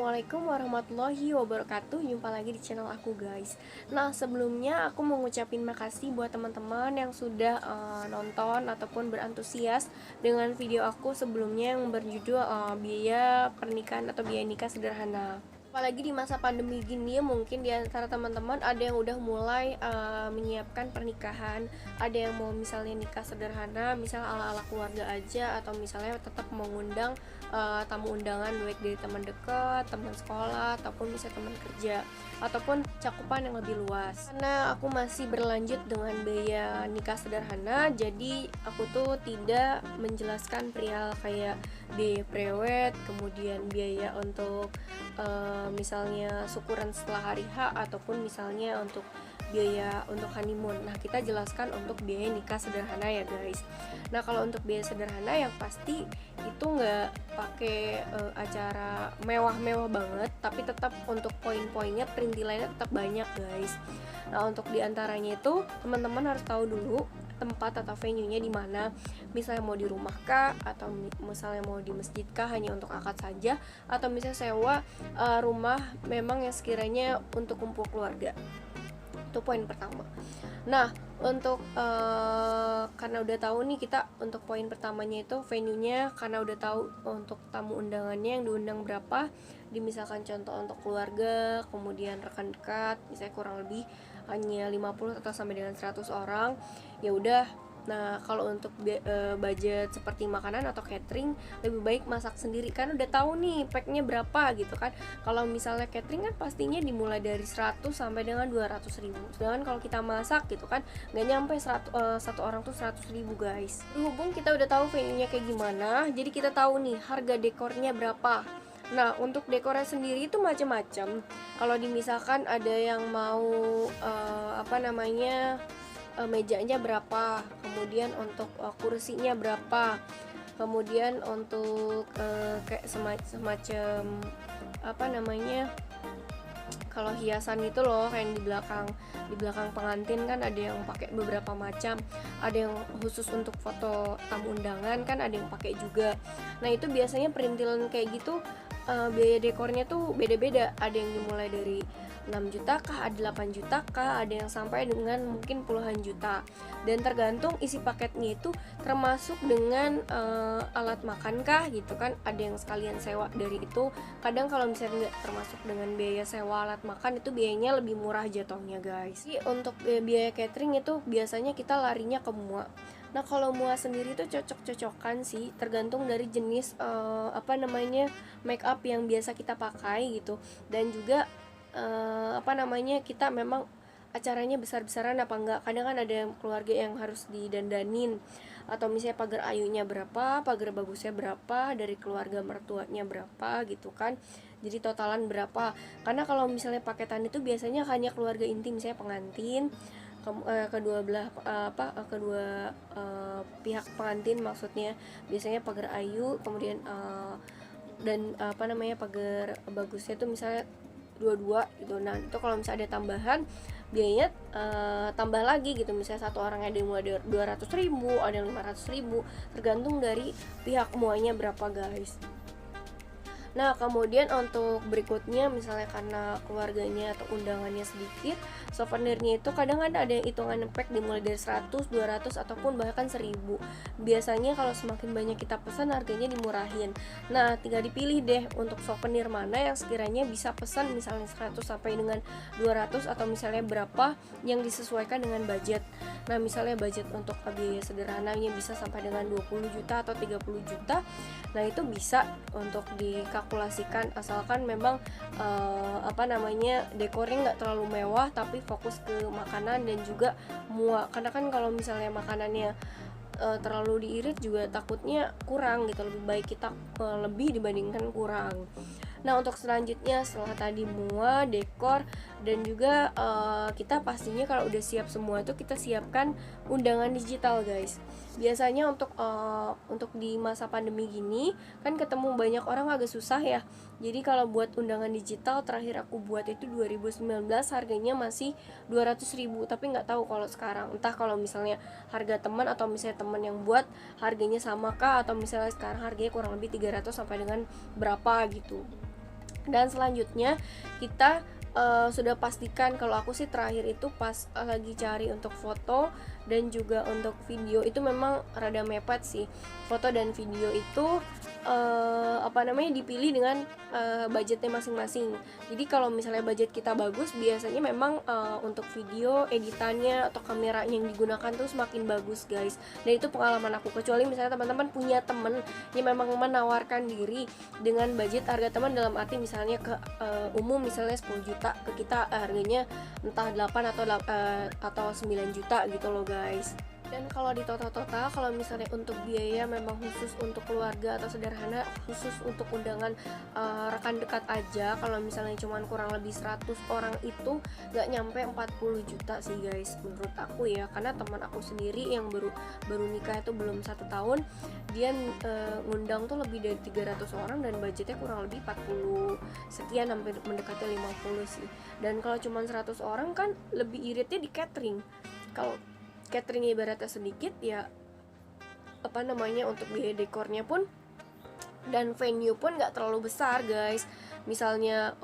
Assalamualaikum warahmatullahi wabarakatuh. Jumpa lagi di channel aku guys. Nah sebelumnya aku mau ngucapin makasih buat teman-teman yang sudah nonton ataupun berantusias dengan video aku sebelumnya yang berjudul biaya pernikahan atau biaya nikah sederhana. Apalagi di masa pandemi gini, mungkin di antara teman-teman ada yang udah mulai menyiapkan pernikahan, ada yang mau misalnya nikah sederhana, misal ala-ala keluarga aja, atau misalnya tetap mengundang tamu undangan baik dari teman dekat, teman sekolah, ataupun misalnya teman kerja, ataupun cakupan yang lebih luas. Karena aku masih berlanjut dengan biaya nikah sederhana, jadi aku tuh tidak menjelaskan perihal kayak biaya prewed, kemudian biaya untuk misalnya syukuran setelah hari H, ataupun misalnya untuk biaya untuk honeymoon. Nah kita jelaskan untuk biaya nikah sederhana ya guys. Nah kalau untuk biaya sederhana yang pasti itu nggak pakai acara mewah-mewah banget, tapi tetap untuk poin-poinnya, perintilannya tetap banyak guys. Nah untuk diantaranya itu teman-teman harus tahu dulu tempat atau venue-nya di mana. Misalnya mau di rumah kah, atau misalnya mau di masjid kah hanya untuk akad saja, atau misalnya sewa rumah memang yang sekiranya untuk kumpul keluarga. Itu poin pertama. Nah untuk karena udah tahu nih kita untuk poin pertamanya itu venue-nya, karena udah tahu untuk tamu undangannya yang diundang berapa, misalkan contoh untuk keluarga, kemudian rekan dekat, misalnya kurang lebih hanya 50 atau sampai dengan 100 orang, ya udah. Nah kalau untuk budget seperti makanan atau catering, lebih baik masak sendiri kan udah tahu nih packnya berapa gitu kan. Kalau misalnya catering kan pastinya dimulai dari 100 sampai dengan 200 ribu, sedangkan kalau kita masak gitu kan nggak nyampe satu orang tuh 100 ribu guys. Berhubung kita udah tahu venue nya kayak gimana, jadi kita tahu nih harga dekornya berapa. Nah untuk dekornya sendiri itu macam-macam. Kalau misalkan ada yang mau mejanya berapa, kemudian untuk kursinya berapa, kemudian untuk kayak semacam kalau hiasan itu loh, kayak di belakang pengantin kan ada yang pakai beberapa macam, ada yang khusus untuk foto tamu undangan kan ada yang pakai juga. Nah itu biasanya perintilan kayak gitu biaya dekornya tuh beda-beda, ada yang dimulai dari 6 juta kah, ada 8 juta kah, ada yang sampai dengan mungkin puluhan juta, dan tergantung isi paketnya itu termasuk dengan alat makan kah gitu kan, ada yang sekalian sewa dari itu. Kadang kalau misalnya nggak termasuk dengan biaya sewa alat makan, itu biayanya lebih murah jatuhnya guys. Jadi untuk biaya catering itu biasanya kita larinya ke MUA. Nah kalau MUA sendiri itu cocok-cocokan sih, tergantung dari jenis make up yang biasa kita pakai gitu, dan juga kita memang acaranya besar-besaran apa enggak. Kadang kan ada yang keluarga yang harus didandanin, atau misalnya pagar ayunya berapa, pagar bagusnya berapa, dari keluarga mertuanya berapa gitu kan, jadi totalan berapa. Karena kalau misalnya paketan itu biasanya hanya keluarga inti, misalnya pengantin, kedua pihak pengantin maksudnya, biasanya pagar ayu, kemudian dan pagar bagusnya tuh misalnya dua-dua gitu. Nah itu kalau misalnya ada tambahan biayanya tambah lagi gitu, misalnya satu orang ada yang mulai dari 200 ribu, ada yang 500 ribu, tergantung dari pihak muanya berapa guys. Nah kemudian untuk berikutnya, misalnya karena keluarganya atau undangannya sedikit, souvenirnya itu kadang kan ada yang hitungan pack dimulai dari 100, 200, ataupun bahkan 1000. Biasanya kalau semakin banyak kita pesan harganya dimurahin. Nah tinggal dipilih deh untuk souvenir mana yang sekiranya bisa pesan, misalnya 100 sampai dengan 200, atau misalnya berapa yang disesuaikan dengan budget. Nah misalnya budget untuk biaya sederhananya bisa sampai dengan 20 juta atau 30 juta, nah itu bisa untuk dikalkulasikan, asalkan memang dekornya nggak terlalu mewah tapi fokus ke makanan dan juga MUA. Karena kan kalau misalnya makanannya terlalu diirit juga takutnya kurang gitu, lebih baik kita lebih dibandingkan kurang. Nah untuk selanjutnya setelah tadi MUA, dekor, dan juga kita pastinya kalau udah siap semua itu kita siapkan undangan digital guys. Biasanya untuk di masa pandemi gini kan ketemu banyak orang agak susah ya. Jadi kalau buat undangan digital terakhir aku buat itu 2019, harganya masih 200 ribu, tapi nggak tahu kalau sekarang, entah kalau misalnya harga teman atau misalnya teman yang buat harganya sama kah, atau misalnya sekarang harganya kurang lebih 300 sampai dengan berapa gitu. Dan selanjutnya kita sudah pastikan, kalau aku sih terakhir itu pas lagi cari untuk foto dan juga untuk video itu memang rada mepet sih. Foto dan video itu dipilih dengan budgetnya masing-masing. Jadi kalau misalnya budget kita bagus, biasanya memang untuk video editannya atau kameranya yang digunakan tuh semakin bagus guys. Dan itu pengalaman aku, kecuali misalnya teman-teman punya temen yang memang menawarkan diri dengan budget harga teman, dalam arti misalnya ke umum misalnya 10 juta, ke kita harganya entah 8 atau 9 juta gitu loh guys. Dan kalau di total kalau misalnya untuk biaya memang khusus untuk keluarga atau sederhana, khusus untuk undangan rekan dekat aja, kalau misalnya cuman kurang lebih 100 orang itu gak nyampe 40 juta sih guys, menurut aku ya. Karena teman aku sendiri yang baru nikah itu belum 1 tahun, dia ngundang tuh lebih dari 300 orang dan budgetnya kurang lebih 40 sekian, hampir mendekati 50 sih. Dan kalau cuma 100 orang kan lebih iritnya di catering. Kalau catering ibaratnya sedikit ya, untuk biaya dekornya pun dan venue pun nggak terlalu besar guys. Misalnya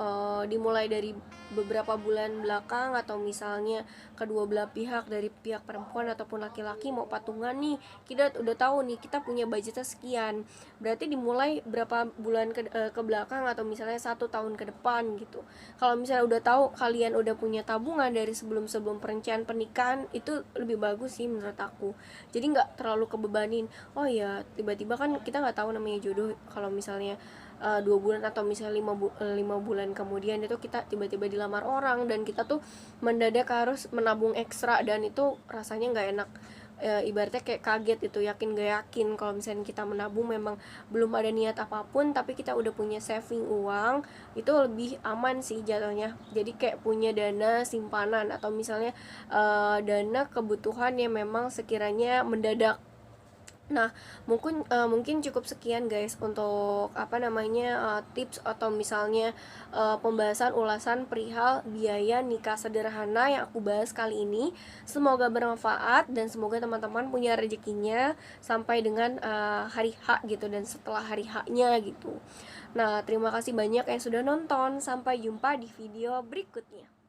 dimulai dari beberapa bulan belakang, atau misalnya kedua belah pihak, dari pihak perempuan ataupun laki-laki mau patungan nih, kita udah tahu nih kita punya budgetnya sekian, berarti dimulai berapa bulan ke belakang, atau misalnya 1 tahun ke depan gitu. Kalau misalnya udah tahu, kalian udah punya tabungan dari sebelum perencanaan pernikahan, itu lebih bagus sih menurut aku. Jadi nggak terlalu kebebanin. Oh ya, tiba-tiba kan kita nggak tahu namanya jodoh, kalau misalnya 2 bulan atau misalnya 5 bulan kemudian itu kita tiba-tiba dilamar orang, dan kita tuh mendadak harus menabung ekstra, dan itu rasanya nggak enak. Ibaratnya kayak kaget itu, yakin gak yakin. Kalau misalnya kita menabung memang belum ada niat apapun, tapi kita udah punya saving uang, itu lebih aman sih jatuhnya. Jadi kayak punya dana simpanan, atau misalnya dana kebutuhan yang memang sekiranya mendadak. Nah, mungkin cukup sekian guys untuk tips atau misalnya pembahasan ulasan perihal biaya nikah sederhana yang aku bahas kali ini. Semoga bermanfaat dan semoga teman-teman punya rezekinya sampai dengan hari H gitu, dan setelah hari H-nya gitu. Nah, terima kasih banyak yang sudah nonton. Sampai jumpa di video berikutnya.